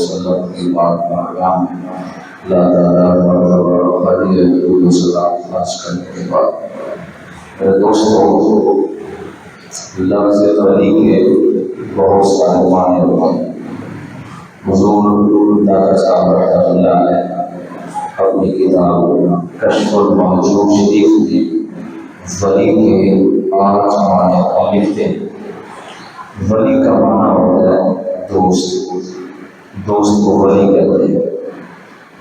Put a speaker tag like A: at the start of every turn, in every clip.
A: وسلم کی بات کا بیان اللہ تعالیٰ مرتبہ درود و سلام خاص کرنے کے بعد میرے دوستوں، لفظ ولی کے بہت سارے معنی ہوتے ہیں۔ حضور داتا صاحب رحمۃ اللہ علیہ اپنی کتاب کشف المحجوب شریف میں ولی کے 8 معنی لکھتے ہیں۔ ولی کا معنی ہوتا ہے دوست، دوست کو ولی کہتے ہیں۔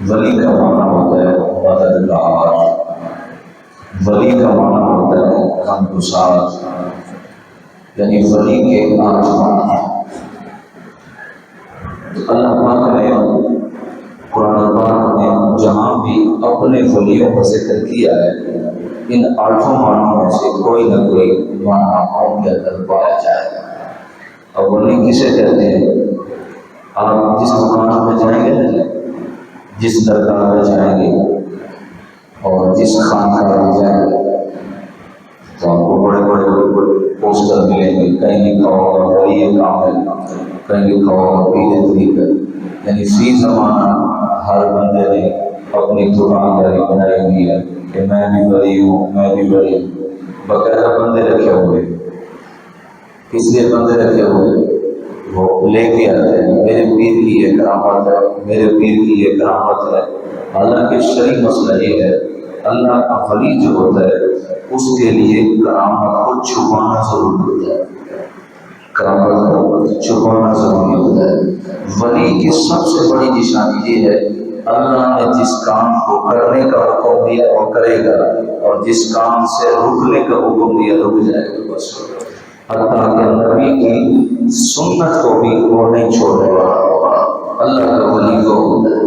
A: ولی کا معنی ہوتا ہے مددگار، ولی کا معنی ہوتا ہے غمگسار، یعنی ولی کے 8 معنی ہیں۔ اللہ پاک نے قرآن پاک میں جہاں بھی اپنے ولیوں کا ذکر کیا ہے، ان 8 معنوں میں سے کوئی نہ کوئی معنی ان کے اندر پایا جائے گا۔ اور ولی کسے کہتے ہیں؟ آپ جس مقام میں جائیں گے نا، جس درگاہ میں جائیں گے اور جس خانقاہ میں جائیں گے تو آپ کو بڑے بڑے پوسٹر ملیں گے، کہیں لکھا ہوگا ولی کامل، کہیں لکھا ہوگا پیر طریقت، یعنی فی زمانہ ہر بندے نے اپنی دکانداری بنائی ہوئی ہے کہ میں بھی ولی ہوں، میں بھی ولی ہوں۔ باقاعدہ بندے رکھے ہوئے، کس لیے بندے رکھے ہوئے؟ وہ لے کے آتے ہیں میرے پیر کی یہ کرامت ہے، میرے پیر کی یہ کرامت ہے۔ حالانکہ شرعی مسئلہ یہ ہے، اللہ کا ولی جو ہوتا ہے اس کے لیے کرامت کو چھپانا ضروری ہوتا ہے، کرامت کو چھپانا ضروری ہوتا ہے۔ ولی کی سب سے بڑی نشانی یہ ہے، اللہ نے جس کام کو کرنے کا حکم دیا وہ کرے گا، اور جس کام سے رکنے کا حکم دیا رک جائے گا بس۔ حتیٰ کہ نبی کی سنت کو بھی وہ نہیں چھوڑنے والا ہوگا، اللہ کا ولی کو ہوتا ہے۔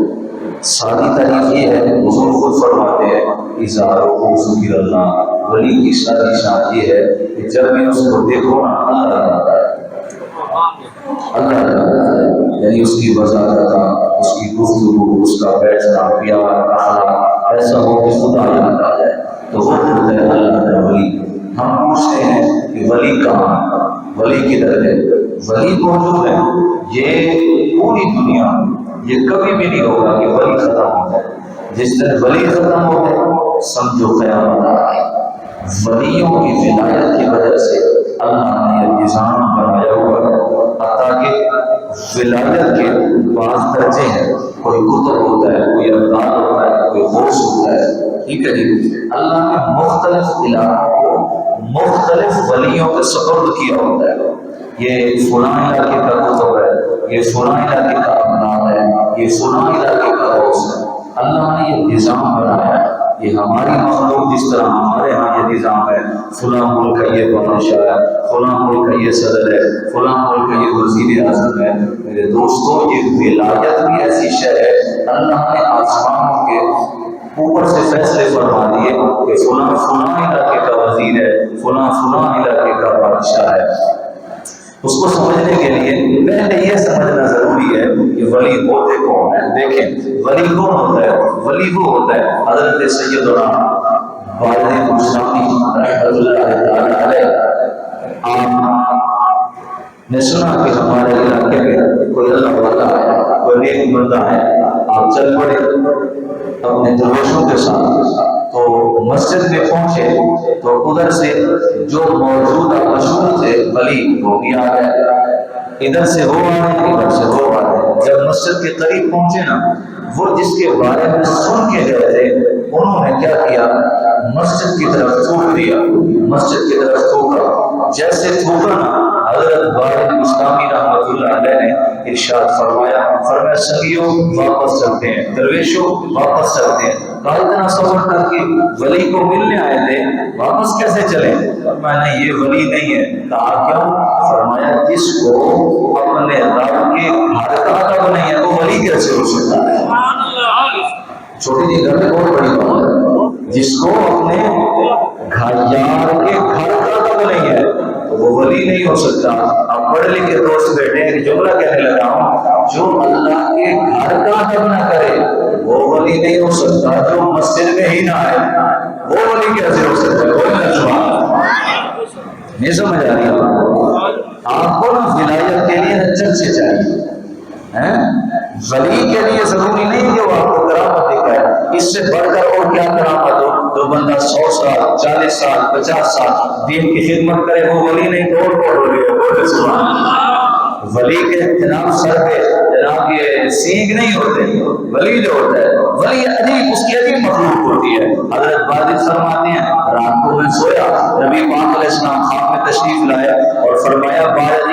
A: سادی تعریف یہ ہے، حضور خود فرماتے ہیں اظہار و ذکر اللہ، ولی کی سادی شان یہ ہے کہ جب بھی اس کو دیکھو نا اللہ آتا ہے، اللہ آتا ہے، یعنی اس کی وضاحت، اس کی گفتگو، اس کا بیٹھنا، پیار، اخلاق ایسا ہو کہ خدا یاد آ جائے تو وہ ہوتا ہے اللہ کا ولی۔ ہم پوچھتے ہیں کہ ولی کہاں ہے، ولی کدھر ہے؟ ولی موجود ہے، یہ پوری دنیا یہ کبھی بھی نہیں ہوگا کہ ولی ختم ہو جائے۔ جس دن ولی ختم ہو جائے سمجھو قیامت آ گئی۔ ولیوں کی ولایت کی وجہ سے اللہ نے یہ نظام بنایا ہوا ہے، حتیٰ کہ ولایت کے بعض درجے ہیں، کوئی قطب ہوتا ہے، کوئی ابدال ہوتا ہے، کوئی غوث ہوتا ہے، ٹھیک ہے جی۔ اللہ نے مختلف علاقوں کو مختلف ولیوں کے سپرد کیا ہوتا ہے۔ یہ فلاں علاقے کا قطب ہے، یہ فلاں علاقے کا ابدال ہے، یہ فلاں علاقے کا غوث ہے۔ اللہ نے یہ نظام بنایا ہے، یہ ہماری مخلوق جس طرح ہمارے ہاں یہ نظام ہے، فلاں ملک کا یہ بادشاہ ہے، فلاں ملک کا یہ صدر ہے، فلاں ملک کا یہ وزیر اعظم ہے۔ میرے دوستوں، یہ ولایت بھی ایسی شے ہے، اللہ نے آسمانوں کے اوپر سے فیصلے فرما دیے کہ فلاں فلاں علاقے کا وزیر ہے، فلاں فلاں علاقے کا بادشاہ ہے۔ اس کو سمجھنے کے لیے پہلے یہ سمجھنا ضروری ہے کہ ولی ہوتے کون ہیں۔ دیکھیں ولی کون ہوتا ہے؟ ولی وہ ہوتا ہے حضرت سیدنا والد مصطفی رحمۃ اللہ تعالی علیہ۔ آپ نے سنا کہ ہمارے علاقے میں کوئی اللہ والا ہے، کوئی نیک بندہ ہے، آپ چل پڑے اپنے درویشوں کے ساتھ، تو مسجد میں پہنچے تو ادھر سے جو موجودہ مشہور تھے ولی وہ بھی آ گئے، ادھر سے وہ آ رہے، ادھر سے وہ آ رہے۔ جب مسجد کے قریب پہنچے نا، وہ جس کے بارے میں سن کے گئے تھے انہوں نے کیا کیا، مسجد کی طرف تھوک دیا، مسجد کی طرف تھوکا۔ جیسے تھوکا نا، حضرت والد مصطفی رحمۃ اللہ علیہ نے ارشاد فرمایا سنگیوں واپس چلتے ہیں، درویشوں واپس چلتے ہیں۔ کہا اتنا سفر کر کے ولی کو ملنے آئے تھے، واپس کیسے چلے؟ فرمایا یہ ولی نہیں ہے۔ کہا کیوں؟ فرمایا جس کو اپنے رب کے گھر کا ادب نہیں ہے وہ ولی کیسے ہو سکتا ہے؟ چھوٹی سی گھر میں بہت بڑی بات ہے، جس کو اپنے گھر یار کے گھر کا ادب نہیں ہے تو وہ ولی نہیں ہو سکتا۔ اب پڑھے لکھے دوست بیٹھے ایک جملہ کہنے لگا ہوں، جو اللہ کے گھر کا ادب نہ کرے وہ ولی نہیں ہو سکتا، جو مسجد میں ہی نہ آئے وہ ولی کیسے ہو سکتا ہے؟ کوئی نہ سوال نہیں سمجھ آ رہی آپ کو نا، ولایت کے لیے چرچے چاہیے ہیں، ولی کے لیے ضروری نہیں کہ وہ آپ کو کرامت دکھائے، اس سے بڑھ کر اور کیا کرامت ہو تو بندہ 100 سال 40 سال 50 سال دین کی خدمت کرے، وہ ولی نہیں تو اور ہو گیا۔ سبحان اللہ۔ ولی کے جناب سر پہ جناب یہ سینگ نہیں ہوتے، ولی جو ہوتا ہے ولی عجیب، اس کی عجیب مخلوق ہوتی ہے۔ حضرت باجد فرماتے ہیں رات کو میں سویا، نبی پاک علیہ السلام خواب میں تشریف لائے اور فرمایا باجد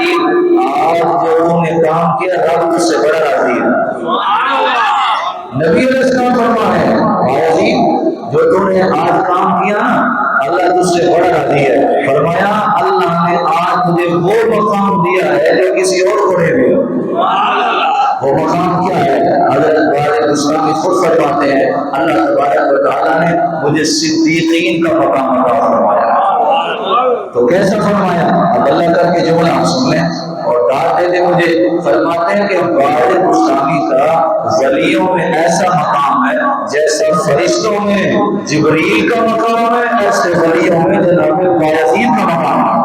A: آج جو انہوں نے کام کیا رب اس سے بڑا راضی ہے۔ نبی علیہ السلام فرماتے ہیں باجد جو تم نے آج کام کیا نا اللہ تجھ سے بڑا راضی ہے۔ فرمایا اللہ نے آج تجھے وہ مقام دیا ہے جو کسی اور کو نہیں دیا۔ وہ مقام کیا ہے؟ حضرت باجد اسلامی خود فرماتے ہیں اللہ تبارک و تعالیٰ نے مجھے صدیقین کا مقام عطا فرمایا۔ تو کیسا فرمایا؟ اب اللہ کر کے جملہ آپ سن لیں اور داد دے دے مجھے۔ فرماتے ہیں کہ باجد اسلامی کا ولیوں میں ایسا مقام ہے جیسا فرشتوں میں جبریل کا مقام ہے، ایسے ولیوں میں جناب باجد کا مقام ہے۔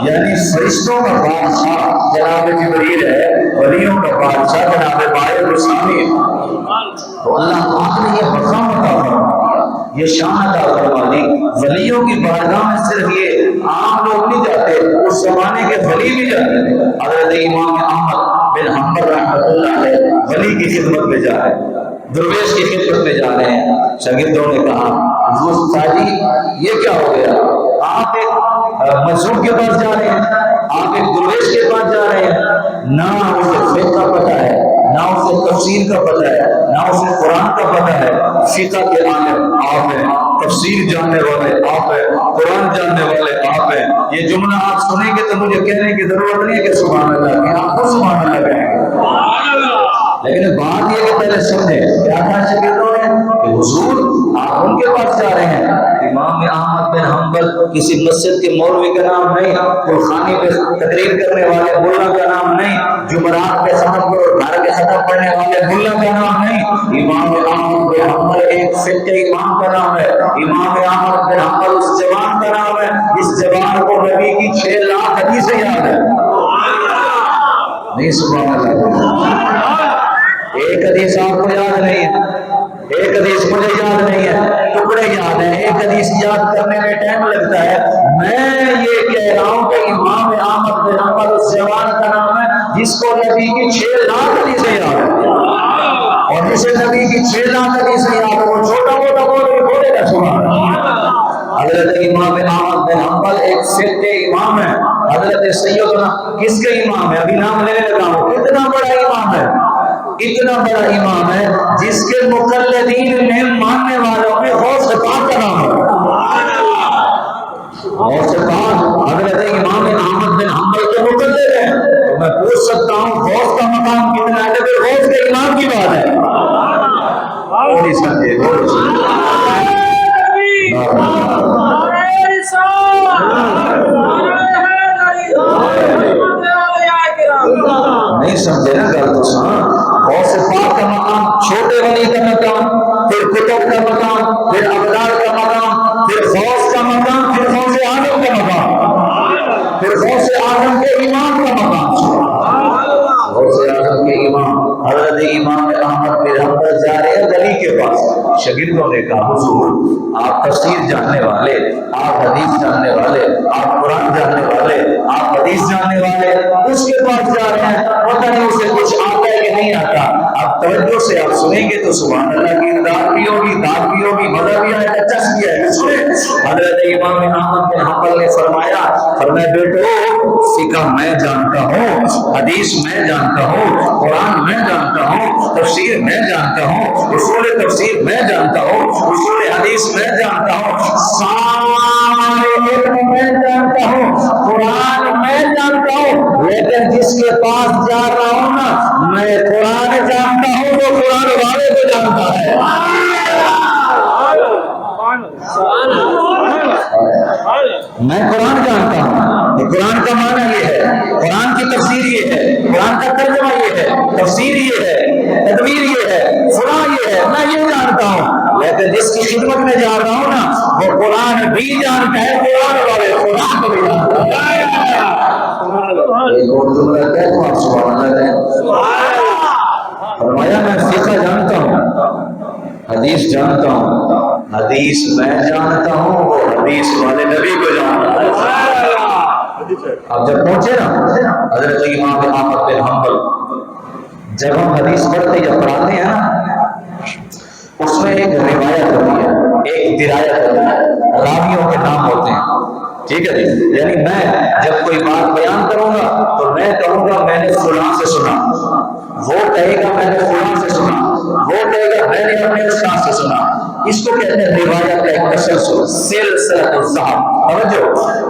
A: یعنی فرشتوں کا بادشاہ جناب جبریل ہے، ولیوں کا بادشاہ جناب باجد اسلامی ہے۔ تو اللہ پاک نے یہ مقام عطا فرما دیا، یہ شان عطا فرما دی۔ ولیوں کی بارگاہ میں صرف یہ عام لوگ نہیں جاتے، اس زمانے کے ولی بھی جاتے تھے۔ حضرت امام احمد بن حنبل رحمۃ اللہ علیہ ولی کی خدمت میں جا رہے ہیں، درویش کی خدمت میں جا رہے ہیں۔ شاگردوں نے کہا حضور ساجی یہ کیا ہو گیا؟ آپ ایک مجذوب کے پاس جا رہے ہیں، آپ ایک درویش کے پاس جا رہے ہیں، نہ اسے فقہ کا پتہ ہے، نہ اسے تفسیر کا پتہ ہے، نہ اسے قرآن کا پتہ ہے۔ فقہ کے عالم آپ ہیں، تفسیر جاننے والے آپ ہیں، قرآن جاننے والے آپ ہیں۔ یہ جملہ آپ سنیں گے تو مجھے کہنے کی ضرورت نہیں ہے کہ سبحان اللہ، کہ آپ کو سبحان اللہ کہیں گے۔ لیکن بات یہ کہ پہلے سمجھے کیا کہا شاگردوں نے کہ حضور آپ ان کے پاس جا رہے ہیں۔ امام احمد بن حنبل کسی مسجد کے مولوی کا نام نہیں، گلخانی پہ تقریر کرنے والے ملا کا نام نہیں، جمعرات کے ختم پر گھر کے ختم پڑھنے والے ملا کا نام نہیں۔ امام احمد بن حنبل ایک فقہ امام کا نام ہے۔ امام احمد بن حنبل اس جوان کا نام ہے جس جوان کو نبی کی 6 لاکھ حدیثیں یاد ہے۔ نہیں سبحان اللہ۔ ایک حدیث آپ کو یاد نہیں ہے، ایک حدیث مجھے یاد نہیں ہے، ٹکڑے یاد ہیں۔ ایک حدیث یاد کرنے میں ٹائم لگتا ہے۔ میں یہ کہہ رہا ہوں کہ امام احمد بن حنبل اس جوان کا نام ہے جس کو نبی کی 6 لاکھ حدیثیں یاد ہے، اور جسے نبی کی 6 لاکھ حدیثیں یاد ہے وہ چھوٹا موٹا بولے گا سبحان اللہ۔ حضرت امام احمد بن حنبل ایک فقہ امام ہے۔ حضرت سیدنا کس کے امام ہے؟ ابھی نام لینے لگا ہوں۔ کتنا بڑا امام ہے، اتنا بڑا امام ہے جس کے مقلدین میں ماننے والوں میں غوث پاک کا نام ہے۔ غوث پاک حضرت امام احمد بن حنبل کے مقلد ہیں۔ تو میں پوچھ سکتا ہوں غوث کا مقام کتنا ہے؟ تو غوث کے امام کی بات ہے۔ نہیں سمجھے نہیں سمجھے نا گل تو سن۔ غوث پاک کا مقام، چھوٹے ولی کا مقام، پھر کتب کا مقام، پھر ابدال کا مقام، پھر غوث کا مقام، پھر غوث اعظم کا مقام، پھر غوث اعظم کے امام کا مقام۔ غوث اعظم کے امام حضرت امام احمد بن حنبل جا رہے ہیں ولی کے پاس۔ شاگردوں نے کہا حضور آپ تفسیر جاننے والے، آپ حدیث جاننے والے، آپ قرآن جاننے والے، آپ حدیث جاننے والے، اس کے پاس جا رہے ہیں، پتہ نہیں اسے کچھ آتا ہے کہ نہیں آتا۔ آپ توجہ سے آپ سنیں گے تو سبحان اللہ کی داد بھی ہوگی، داد بھی ہوگی، مزہ بھی آئے گا، چس بھی آئے گا۔ سنیں حضرت امام احمد بن حنبل نے فرمایا بیٹو فقہ میں جانتا ہوں، حدیث میں جانتا ہوں، قرآن میں جانتا ہوں، تفسیر میں جانتا ہوں، اصول تفسیر میں جانتا ہوں، اصول حدیث میں جانتا ہوں، سارے علم میں جانتا ہوں، قرآن میں جانتا ہوں، لیکن جس کے پاس جا رہا ہوں نا میں قرآن جانتا ہوں تو قرآن والے کو جانتا ہے۔ میں قرآن جانتا ہوں، قرآن کا معنی یہ ہے، قرآن کی تفسیر یہ ہے، قرآن کا ترجمہ یہ ہے، تفسیر یہ ہے، تدبیر یہ ہے، فلاں یہ ہے، میں یہ جانتا ہوں، لیکن جس کی خدمت میں جا رہا ہوں نا وہ قرآن بھی جانتا ہے، قرآن والے قرآن کو بھی جانتا ہے۔ ایک اور جملہ کہہ دوں آپ سبحان اللہ کہیں۔ فرمایا میں فقہ جانتا ہوں، حدیث جانتا ہوں، حدیث میں جانتا ہوں، وہ حدیث والے نبی کو جانتا ہے۔ اب جب پہنچے نا حضرت امام احمد بن حنبل، جب ہم حدیث پڑھتے یا پڑھاتے ہیں نا، اس میں ایک روایت ہوتی ہے، ایک درایت ہوتی ہے، راویوں کے نام ہوتے ہیں، ٹھیک ہے جی؟ یعنی میں جب کوئی بات بیان کروں گا تو میں کہوں گا میں نے فلاں سے سنا، وہ کہے گا میں نے فلاں سے سنا، وہ کہے گا میں نے اپنے استاد سے سنا۔ اس کو کہتے ہیں روایت کا ایک تسلسل، سلسلۃ الذہب۔ توجہ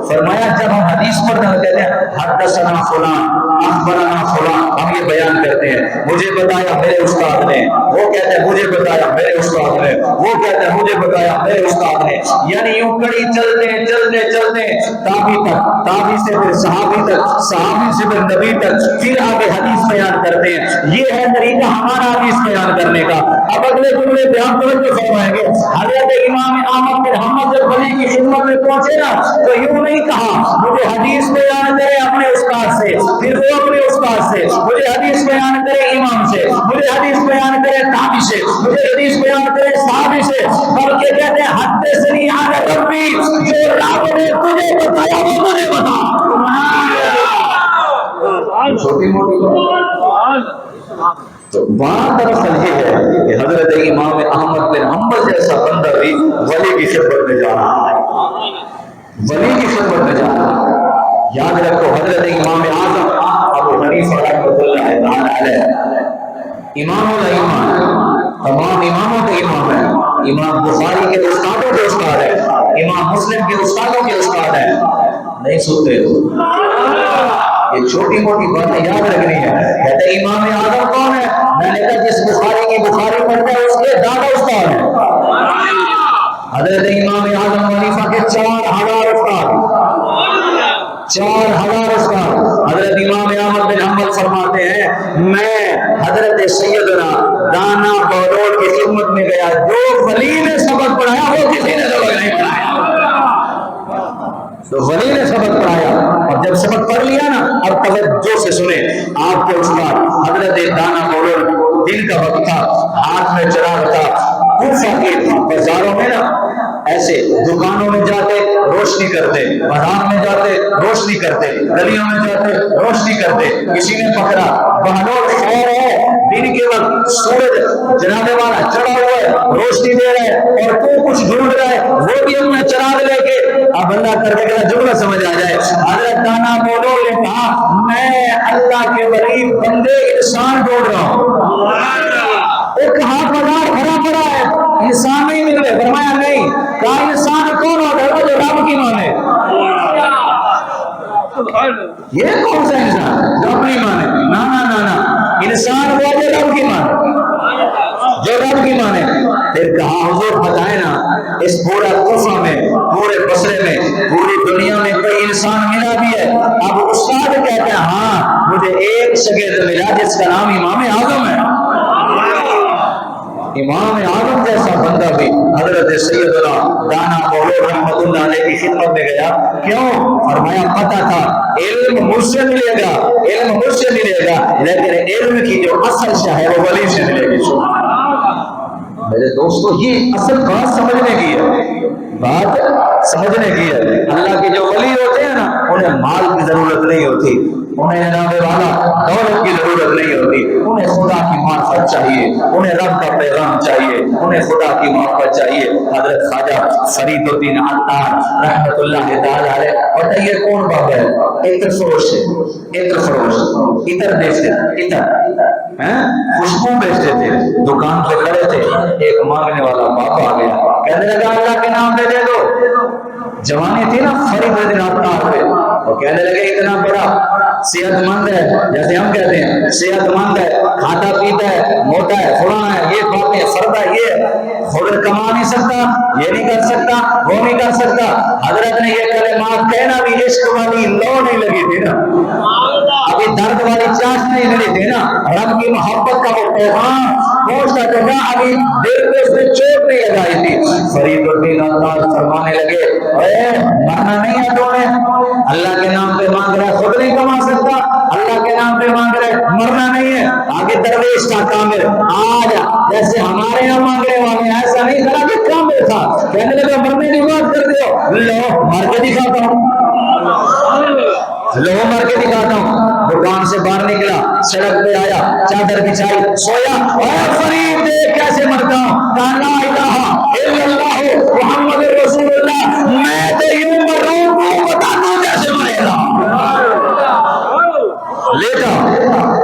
A: فرمایا جب ہم حدیث پڑھتے ہیں کہتے ہیں حدثنا فلاں اخبرنا فلاں، ہم یہ بیان کرتے ہیں مجھے بتایا میرے استاد نے، وہ کہتے ہیں مجھے بتایا میرے استاد نے، وہ کہتے ہیں مجھے بتایا میرے استاد نے، یعنی یوں کڑی چلتے چلتے چلتے تابعی تک، تابعی سے پھر صحابی تک، صحابی سے پھر نبی تک، پھر آگے حدیث بیان کرتے ہیں۔ یہ ہے طریقہ ہمارا حدیث بیان کرنے کا۔ اب اگلے جملے پہ ہم توجہ فرمائیں گے، حضرت امام احمد بن حنبل جب ولی کی خدمت میں پہنچے نا تو یوں نہیں کہا مجھے حدیث بیان کرے اپنے استاد سے، پھر وہ اپنے استاد سے، مجھے حدیث بیان کرے امام سے، مجھے حدیث بیان کرے تابعی سے، مجھے حدیث بیان کرے صحابی سے، بلکہ کہتے ہیں حدثنی عن ربی، جو رب نے تجھے بتایا وہ مجھے بتا۔ چھوٹی موٹی تو وہاں دراصل یہ ہے کہ حضرت امام احمد بن حنبل جیسا بندہ بھی ولی کی خدمت میں جا رہا ہے، ولی کی خدمت میں جا رہا ہے۔ یاد رکھو حضرت امام اعظم ابو حنیفہ رحمۃ اللہ تعالی علیہ امام الائمہ، تمام اماموں کے امام ہیں، امام بخاری کے استادوں کے استاد ہیں، امام مسلم کے استادوں کے استاد ہیں، نہیں سنتے یہ چھوٹی موٹی باتیں یاد رکھنی ہے۔ کہتے ہیں امام اعظم کون ہے؟ میں نے کہا جس بخاری کی بخاری پڑھتا ہے اس کے دادا استاد ہیں۔ حضرت امام اعظم حنیفہ کے 4000 استاد، 4000 استاد۔ حضرت امام احمد بن حنبل فرماتے ہیں میں حضرت سیدنا دانا بہلول کی خدمت میں گیا، جو ولی نے سبق پڑھایا وہ کسی نے سبق نہیں پڑھایا، تو ولی نے سبق پڑھایا۔ اور جب سبق پڑھ لیا نا اب توجہ سے سنیں، آپ کے استاد حضرت دانا بہلول، دن کا وقت تھا، ہاتھ میں چراغ تھا، کوفہ کے بازاروں میں نا ایسے دکانوں میں جاتے روشنی کرتے، بازار میں جاتے روشنی کرتے، گلیوں میں جاتے روشنی کرتے۔ کسی نے پکڑا بہلول خیر ہے، دن کے وقت سورج جنابے والا چڑھا ہوا ہے، روشنی دے رہا ہے اور تو کچھ ڈھونڈ رہا ہے، وہ بھی اپنا چراغ لے کے اب اللہ کر کے جملہ سمجھ آ جائے۔ حضرت دانا بہلول نے کہا میں اللہ کے ولی بندے انسان ڈھونڈ رہا ہوں۔ وہ کہا بازار بھرا پڑا ہے، انسان نہیں مل رہے۔ فرمایا نہیں، کہا انسان کون ہوتا ہے جو رب کی مانے؟ یہ کون سا انسان جو اپنی مانے؟ نا نا نا نا، انسان وہ جو رب کی مانے، جو رب کی مانے۔ پھر کہا حضور بتائیں نا اس پورا کوفہ میں، پورے بصرے میں، پوری دنیا میں کوئی انسان ملا بھی ہے؟ اب استاد کہتے ہیں ہاں مجھے ایک شاگرد ملا جس کا نام امام اعظم ہے۔ امام اعظم جیسا بندہ بھی حضرت سیدنا دانا بہلول رحمۃ اللہ علیہ کی خدمت میں گیا۔ کیوں؟ فرمایا پتہ تھا علم مجھ سے ملے گا، علم مجھ سے ملے گا، لیکن علم کی جو اصل شاہ ہے وہ ولی سے ملے گی۔ میرے دوستو یہ اصل بات سمجھنے کی ہے، بات سمجھنے کی ہے۔ اللہ کے جو ولی ہوتے ہیں نا انہیں مال کی ضرورت نہیں ہوتی، انہیں جناب والا دولت کی ضرورت نہیں ہوتی، انہیں خدا کی معرفت چاہیے، انہیں رب کا پیغام چاہیے، انہیں خدا کی معرفت چاہیے۔ حضرت خواجہ فرید الدین عطار رحمۃ اللہ تعالی علیہ، بتائیے کون بابا ہے؟ عطر فروش ہے، عطر فروش، عطر بیچتے، عطر خوشبو بیچتے تھے، دکان پہ کھڑے تھے، ایک مانگنے والا بابا آ گیا، کہنے لگا اللہ کے نام پہ دے دو۔ جوانی تھی نا فرید الدین عطار پہ، وہ کہنے لگے اتنا بڑا صحت مند ہے، جیسے ہم کہتے ہیں صحت مند ہے، کھاتا پیتا ہے، موٹا ہے، فلاں ہے، یہ باتیں فردا، یہ خود کما نہیں سکتا، یہ نہیں کر سکتا، وہ نہیں کر سکتا۔ حضرت نے یہ کلمات کہنا بھی عشق والی لو نہیں لگی تھی نا، ابھی درد والی چاش نہیں ملی تھی نا، رب کی محبت کا وہ پیغام پہنچتا تو کہا ابھی دل پہ اس نے چوٹ نہیں لگائی تھی. فرید الدین اطار فرمانے لگے اے مرنا نہیں ہے تو نے اللہ کے نام پہ مانگ رہا ہے, خود نہیں کما سکتا, اللہ کے نام پہ مانگ رہے, مرنا نہیں ہے. آگے درویش کا کامل آج جیسے ہمارے یہاں مانگنے والے ہیں ایسا نہیں تھا کہ کامل تھا, کہنے لگا مرنے کی بات کر دو, لو مر کے دکھاتا ہوں, لو مر کے دکھاتا ہوں. دکان سے باہر نکلا, سڑک پہ آیا, چادر بچھائی, سویا, اور فرید دیکھ کیسے مرتا ہوں, کہا لا الہ الا اللہ محمد رسول اللہ, میں تو یوں مر رہا ہوں, تو بتا دوں کیسے مرے گا. لیٹا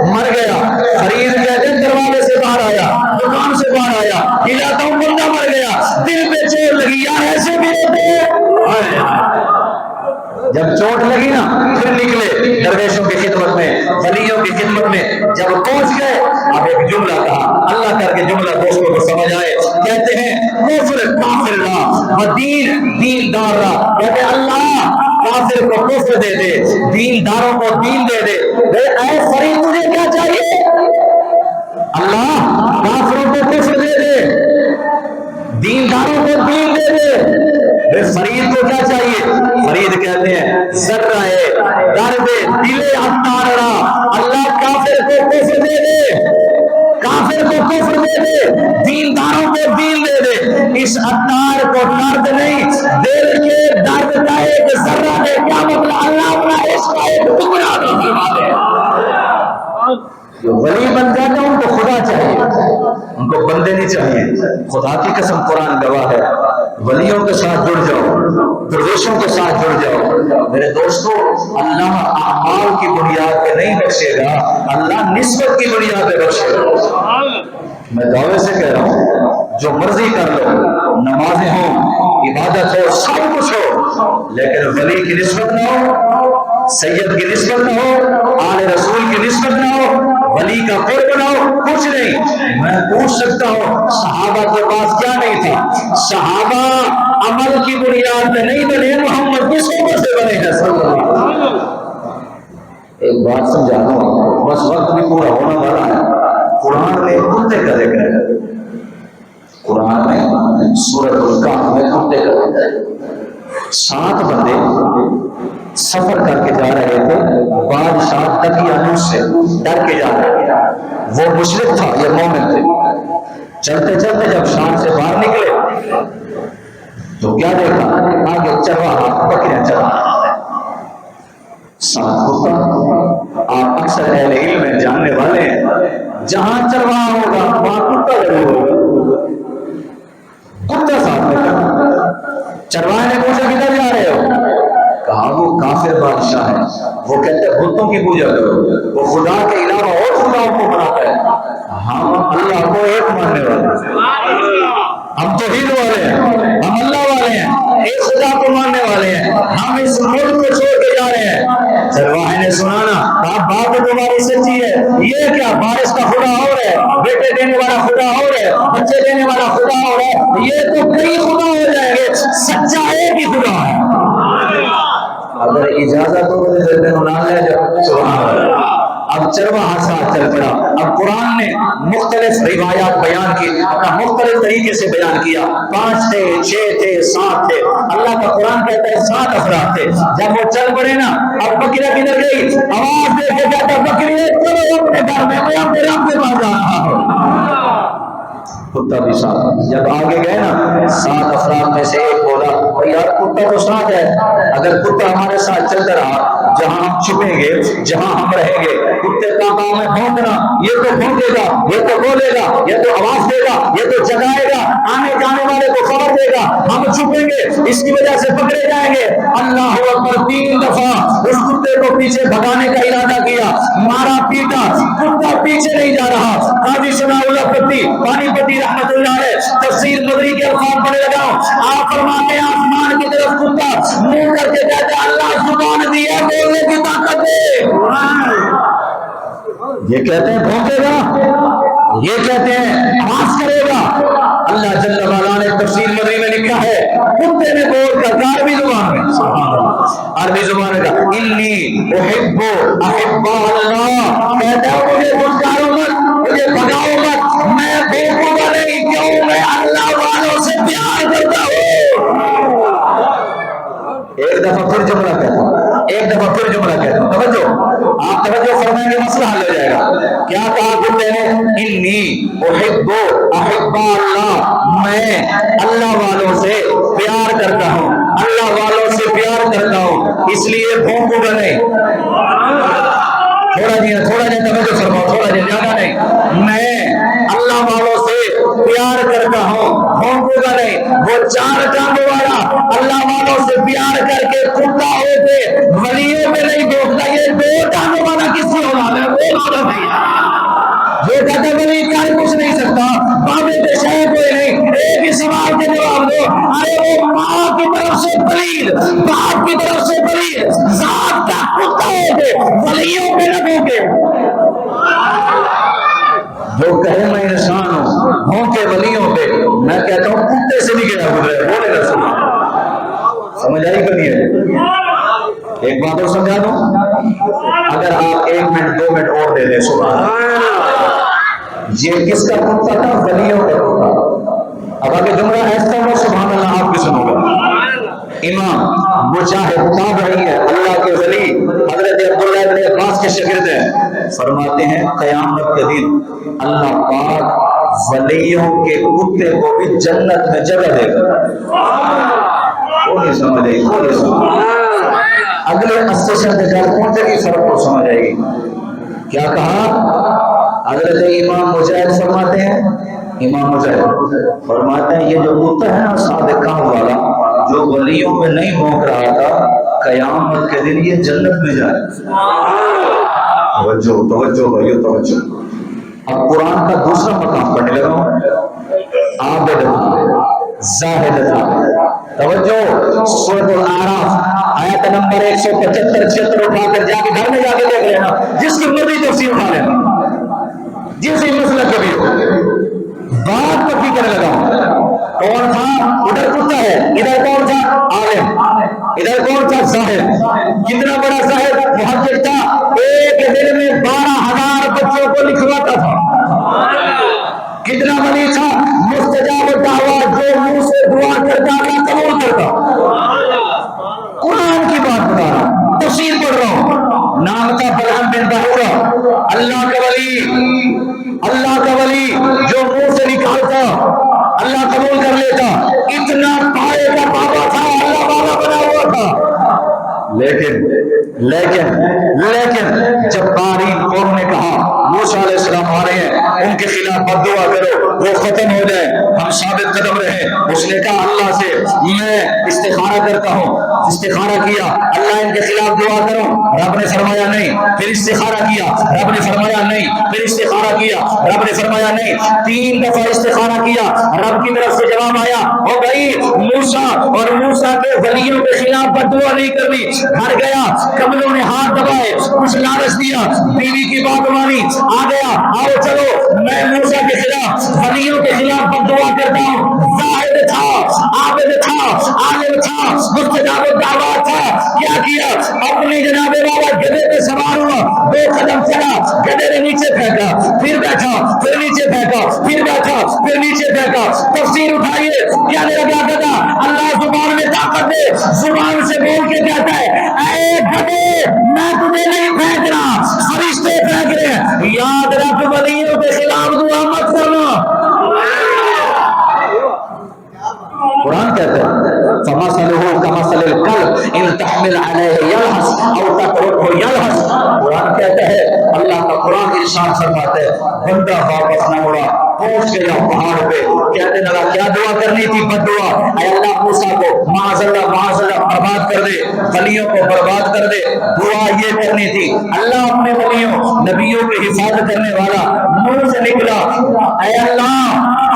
A: مر گیا. فرید کہتے ہیں دروازے سے باہر آیا, دکان سے باہر آیا, ہلاتا ہوں بندہ مر گیا, دل پہ چوٹ لگی, یار ایسے بھی ہوتے. جب چوٹ لگی نا پھر نکلے درویشوں کی خدمت میں, ولیوں کی خدمت میں. جب پہنچ گئے اب ایک جملہ کہا, اللہ کر کے جملہ دوستوں کو سمجھ آئے. کہتے ہیں کفر کافر رہا و دین دین دار رہا. کہتے ہیں اللہ کافر کو کفر دے دے, دین داروں کو دین دے دے. اے فرید تجھے کیا چاہیے؟ اللہ کافروں کو کفر دے دے, دین داروں کو دین دے دے. فرید کو کیا چاہیے؟ فرید کہتے ہیں ذرہ درد دل عطار را, اللہ کافر کو کفر دے دے, کافر کو کفر دے دے, دین داروں کو دین دے دے. اس عطار کو درد نہیں, دل کے درد کا ایک ذرہ دے. کیا مطلب؟ اللہ اپنا عشق کا ایک ٹکڑا عطا فرما دے. جو ولی بن جاتا ان کو خدا چاہیے, ان کو بندے نہیں چاہیے. خدا کی قسم قرآن گواہ ہے, ولیوں کے ساتھ جڑ جاؤ, درویشوں کے ساتھ جڑ جاؤ. میرے دوستو, اللہ اعمال کی بنیاد پہ نہیں بخشے گا, اللہ نسبت کی بنیاد پہ بخشے گا. میں دعوے سے کہہ رہا ہوں, جو مرضی کر لو, نمازیں ہوں, عبادت ہو, سب کچھ ہو, لیکن ولی کی نسبت نہ ہو, سید کی نسبت نہ ہو, آل رسول کی نسبت نہ ہو, ولی کا قرب نہ ہو, کچھ نہیں. میں پوچھ سکتا ہوں صحابہ کے پاس کیا نہیں تھا؟ صحابہ عمل کی بنیاد پہ نہیں بنے, محمد کی صحبت سے بنے ہیں صلی اللہ علیہ وسلم. ایک بات سمجھا رہا ہوں, بس وقت بھی پورا ہونا والا ہے. قرآن میں کتے کا ذکر ہے, قرآن میں سورۃ الکہف میں کتے کا ذکر ہے. 7 بندے سفر کر کے جا رہے تھے, بادشاہ دقیانوس سے ڈر کے جا رہے تھے. وہ مشرک تھا, یہ مومن تھے. چلتے چلتے جب شام سے باہر نکلے تو کیا دیکھا, آگے چرواہا بکریاں چرا رہا ہے, ساتھ کتا. آپ اکثر اہل علم میں جاننے والے ہیں, جہاں چرواہا ہوگا وہاں کتا ضرور ہوگا. کتا ساتھ میں تھا. چرواہے نے پوچھا کدھر جا رہے ہو؟ کہا وہ کافر بادشاہ ہے, وہ کہتے ہیں بتوں کی پوجا کرو, وہ خدا کے علاوہ اور خداؤں کو بناتا ہے. ہم اللہ کو ایک ماننے والے ہیں, ہم توحید والے ہیں, ہم اللہ والے ہیں, ایک خدا کو ماننے والے ہیں. ہم اس ملک کو چھوڑ کے جا رہے ہیں. چرواہے نے سنا نا, کہا بات تو تمہاری سچی ہے, یہ کیا بارش کا خدا اور ہے, بیٹے دینے والا خدا اور ہے, بچے دینے والا خدا اور ہے, یہ تو کئی خدا ہو جائیں گے, سچا ایک ہی خدا ہے. اگر اجازت ہو تو نہ لے جاؤ. سبحان اللہ. اب چرواہا ساتھ چل پڑا. اب قرآن نے مختلف روایات بیان کی, اپنا مختلف طریقے سے بیان کیا. 5 تھے, 6 تھے, 7 تھے. اللہ کا قرآن کہتا ہے 7 افراد تھے. جب وہ چل پڑے نا, اب بکریاں کدھر گئی, آواز دے کے کہتا بکری چلو اپنے گھر میں, میں اپنے رب کے پاس جا رہا ہوں. کتا بھی ساتھ. جب آگے گئے نا, 7 افراد میں سے ایک بولا یار کتا تو ساتھ ہے, اگر کتا ہمارے ساتھ چلتا رہا, جہاں ہم چھپیں گے, جہاں ہم رہیں گے, کتے کا کام ہے بھونکنا, یہ تو بھونکے گا, یہ تو بولے گا, یہ تو آواز دے گا, یہ تو جگائے گا, آنے جانے والے کو خبر دے گا, ہم چھپیں گے, اس کی وجہ سے پکڑے جائیں گے. اللہ اکبر. 3 دفعہ اس کتے کو پیچھے بھگانے کا ارادہ کیا, مارا پیٹا, کتا پیچھے نہیں جا رہا. قاضی ثناء اللہ پتی پانی پتی رحمت اللہ علیہ تفسیر مدری کے الفاظ پڑھنے لگا. آپ فرماتے ہیں آسمان کی طرف کتا منہ کر کے کہتے ہیں اللہ زبان دی ہے, بولنے کی طاقت دے. یہ کہتے ہیں بھونکے گا, یہ کہتے ہیں آواز کرے گا. اللہ جل وعلا نے تفسیر مدری میں لکھا ہے, کتے نے بول کر عربی زبان میں, عربی زبان کا انی احب احب اللہ, کہتا ہے مجھے دھتکارو مت, مجھے بھگاؤ مت, میں کیا کہا کتے نے؟ انی احب اللہ، میں اللہ والوں سے پیار کرتا ہوں، اللہ والوں سے پیار کرتا ہوں، اس لیے بھونکوں گا نہیں۔ تھوڑا جی توجہ فرماؤ، تھوڑا جی، زیادہ نہیں۔ میں اللہ والوں سے پیار کرتا ہوں، بھونکوں گا نہیں۔ وہ چار ٹانگوں والا اللہ والوں سے پیار کر کے کتا ہو کے ولیوں میں نہیں بھونکتا، یہ دو ٹانگوں والا کس کی اولاد ہے؟ وہ اولاد نہیں جو کہتا ولی کر کچھ نہیں سکتا، بابے کے شہ کوئی نہیں۔ ایک ہی سوال کے جواب دو، ارے وہ ماں کی طرف سے پلید، باپ کی طرف سے پلید، ذات کا کتا ہو کے ولیوں میں نہ بھونکے۔ جو کہے میں انسان ہوں بھونکے ولیوں پہ، میں کہتا ہوں کتے سے بھی گیا گزرے، بولے رسول۔ سمجھ آئی کہ نہیں ہے؟ ایک بات اور سمجھا دوں، اگر آپ 1 منٹ 2 منٹ اور دے دیں، سبحان یہ کس کا کتا تھا؟ ولیوں کا کتا۔ اب آگے جملہ ایسا ہو، سبحان اللہ آپ بھی سنو گا۔ امام مجاہد تابعی ہے، اللہ کے ولی حضرت عبداللہ بن عباس کے شاگرد ہیں، فرماتے ہیں قیامت کے دن اللہ پاک ولیوں کے کتے کو بھی جنت میں جگہ دے گا۔ کوئی سمجھے، کوئی سمجھے۔ اگلے اسٹیشن پہ جا پہنچے گی سب کو سمجھ آئے گی۔ کیا کہا حضرت امام مجاہد فرماتے ہیں، امام مجاہد فرماتے ہیں یہ جو کتا ہے نا صادقان والا جو ولیوں میں نہیں بھونک رہا تھا، قیامت کے دن یہ جنت میں جائے۔ توجہ توجہ بھائیو توجہ۔ اب قرآن کا دوسرا مقام پڑھنے لگا ہوں، عابد تھا، زاہد تھا۔ توجہ، سورۃ الاعراف آیت نمبر 175-76 اٹھا کر جا کے گھر میں جا کے دیکھ لینا، جس کی مرضی تفسیر اٹھا لینا، جس کی مسئلہ کبھی ہو۔ بات پکی کرنے لگا ہوں، کون تھا؟ ادھر کتا ہے، ادھر کون تھا؟ عالم، ادھر کون تھا؟ زاہد۔ کتنا بڑا زاہد؟ محقق تھا، ایک دن میں 12,000 بچوں کو لکھواتا تھا۔ کتنا ولی تھا؟ مستجاب الدعوات، جو منہ سے دعا کرتا اللہ قبول کرتا۔ قرآن کی بات بتا رہا ہوں، تفسیر پڑھ رہا ہوں۔ نام تھا بلعم بن باورہ، اللہ کا ولی، اللہ کا ولی جو منہ سے نکالتا اللہ قبول کر لیتا، اتنا پائے کا بابا تھا، اللہ بابا بنا ہوا تھا۔ لیکن جب بارین قوم نے کہا موسیٰ علیہ السلام آ رہے ہیں، ان کے خلاف بد دعا کرو، وہ ختم ہو جائے، ہم ثابت قدم رہے، اس نے کہا اللہ سے میں استخارہ کرتا ہوں۔ استخارہ کیا، اللہ ان کے خلاف دعا کرو، رب نے فرمایا نہیں۔ پھر استخارہ کیا، رب نے فرمایا نہیں۔ پھر استخارہ کیا، رب نے فرمایا نہیں۔ 3 دفعہ استخارہ کیا، رب کی طرف سے جواب آیا، ہو گئی موسیٰ اور موسیٰ کے ولیوں کے خلاف بد دعا نہیں کرنی۔ گھر گیا، قبلوں نے ہاتھ دبائے، کچھ لالچ دیا، بیوی کی بات مانی، آ گیا، آؤ چلو میں موسیٰ کے خلاف ولیوں کے خلاف بد دعا کرتا ہوں۔ زاہد تھا، عابد تھا، عالم تھا، مستجاب الدعوات تھا، کیا اپنی جناب والا گدھے پہ سوار ہوا، 2 قدم چلا، گدھے نے نیچے پھینکا، پھر بیٹھا، پھر نیچے پھینکا، پھر بیٹھا، پھر نیچے پھینکا۔ تفسیر اٹھائیے، کہنے لگا گدھا اللہ زبان میں طاقت دے، زبان سے بول کے کہتا ہے اے گدھے میں تجھے نہیں پھینک رہا، فرشتے پھینک رہے ہیں۔ یاد رکھ ولیوں کے خلاف دعا مت کرنا۔ قرآن کہتا ہے فَمَثَلُهُ كَمَثَلِ الْكَلْبِ إِن تَحْمِلْ عَلَيْهِ يَلْهَثْ أَوْ تَتْرُكْهُ يَلْهَث۔ قرآن کہتا ہے، اللہ کا قرآن ارشاد فرماتا ہے، بندہ واپس نہ مڑا، پہنچ گیا پہاڑ پہ، کہنے لگا کیا دعا کرنی تھی؟ بد دعا، اے اللہ موسیٰ کو معاذ اللہ برباد کر دے، ولیوں کو برباد کر دے۔ دعا یہ کرنی تھی، اللہ اپنے ولیوں نبیوں کی حفاظت کرنے والا منہ سے نکلا، اے اللہ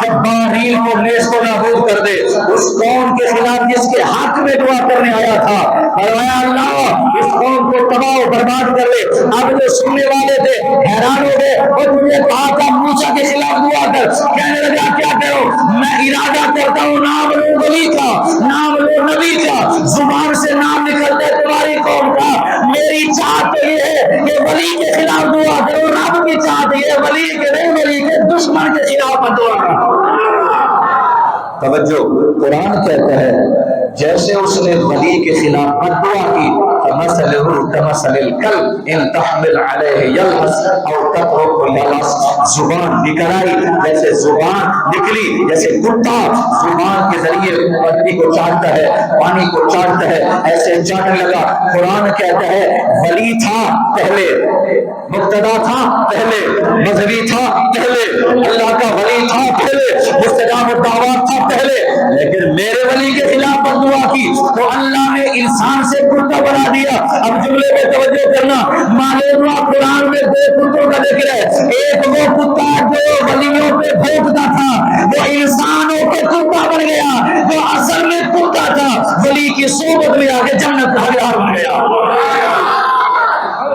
A: جب بارین کو نیست و نابود کر دے، اس قوم کے خلاف جس کے حق میں دعا کرنے آیا تھا، فرمایا اللہ اس قوم کو تباہ و برباد کر دے۔ اب جو سننے والے تھے حیران ہو گئے، اور تجھے کہا تھا موسیٰ کے خلاف دعا کر، کہنے لگا کیا کرو؟ میں ارادہ کرتا ہوں نام لو ولی کا، نام لو نبی کا، زبان سے نام نکلتا ہے تمہاری قوم کا، میری چاہت یہ ہے کہ ولی کے خلاف دعا کرو، رب کی چاہت یہ ہے ولی کے نہیں، ولی کے دشمن کے خلاف دعا کرو۔ توجہ، قرآن کہتا ہے جیسے اس نے ولی کے خلاف بد دعا کی، فمثله كمثل الكلب ان تحمل عليه يلهث او تتركه يلهث. زبان نکل آئی جیسے زبان نکلی جیسے کتا زبان کے ذریعے پانی کو چاٹتا ہے، پانی کو چاٹتا ہے، ایسے چاٹنے لگا. قرآن کہتا ہے ولی تھا پہلے، مقتدا تھا پہلے، مذہبی تھا پہلے، اللہ کا ولی تھا پہلے، مستجاب الدعوات تھا پہلے، لیکن میرے ولی کے خلاف بددعا کی تو اللہ نے انسان سے کتا بنا دیا. اب جملے میں توجہ کرنا، معلوم ہوا قرآن میں دو کتوں کا ذکر ہے. ایک وہ کتا جو ولیوں پہ بھونکتا تھا وہ انسانوں پہ کتا بن گیا، جو اصل میں کتا تھا ولی کی صحبت میں آ کے جنت کا حقدار بن گیا.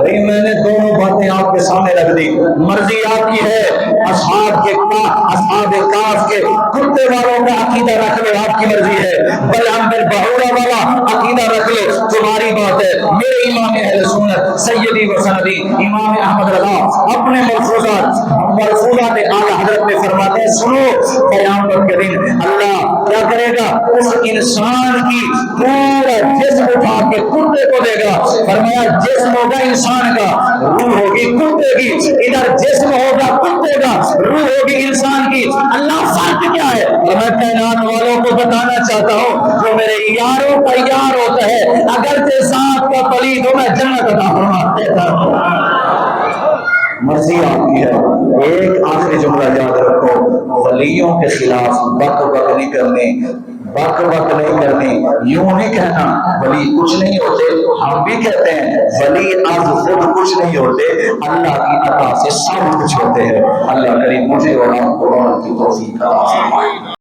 A: میں نے دونوں باتیں آپ کے سامنے رکھ دی. مرضی آپ کی ہے اصحاب کاف کے کتے والوں کا عقیدہ رکھ لو، آپ کی مرضی ہے. بلعم بن بہورا والا عقیدہ رکھ لو، تمہاری بات ہے. میرے امام اہل سنت سیدی و سندی امام احمد رضا اپنے ملفوظات اعلی حضرت میں فرماتے ہیں سنو قیامت کے دن اللہ کیا کرے گا، اس انسان کی پورا جسم اٹھا کے کتے کو دے گا. فرمایا جسم ہوگا انسان کا، روح ہوگی کتے کی. ادھر جسم ہوگا کتے کا، روح ہوگی انسان کی. اللہ فرق کیا ہے؟ میں کائنات والوں کو بتانا چاہتا ہوں جو میرے یاروں کا یار ہوتا ہے اگرچہ ذات کا پلید ہو میں جنت عطا فرما دیتا ہوں. مرضی آپ کی ہے. ایک آخری جملہ یاد رکھو، ولیوں کے خلاف بک بک نہیں کرنی، بک بک نہیں کرنی. یوں نہیں کہنا ولی کچھ نہیں ہوتے. ہم بھی کہتے ہیں ولی از خود کچھ نہیں ہوتے، اللہ کی عطا سے سب کچھ ہوتے ہیں. اللہ کریم مجھے اور آپ کو کی توفیق عطا فرمائے.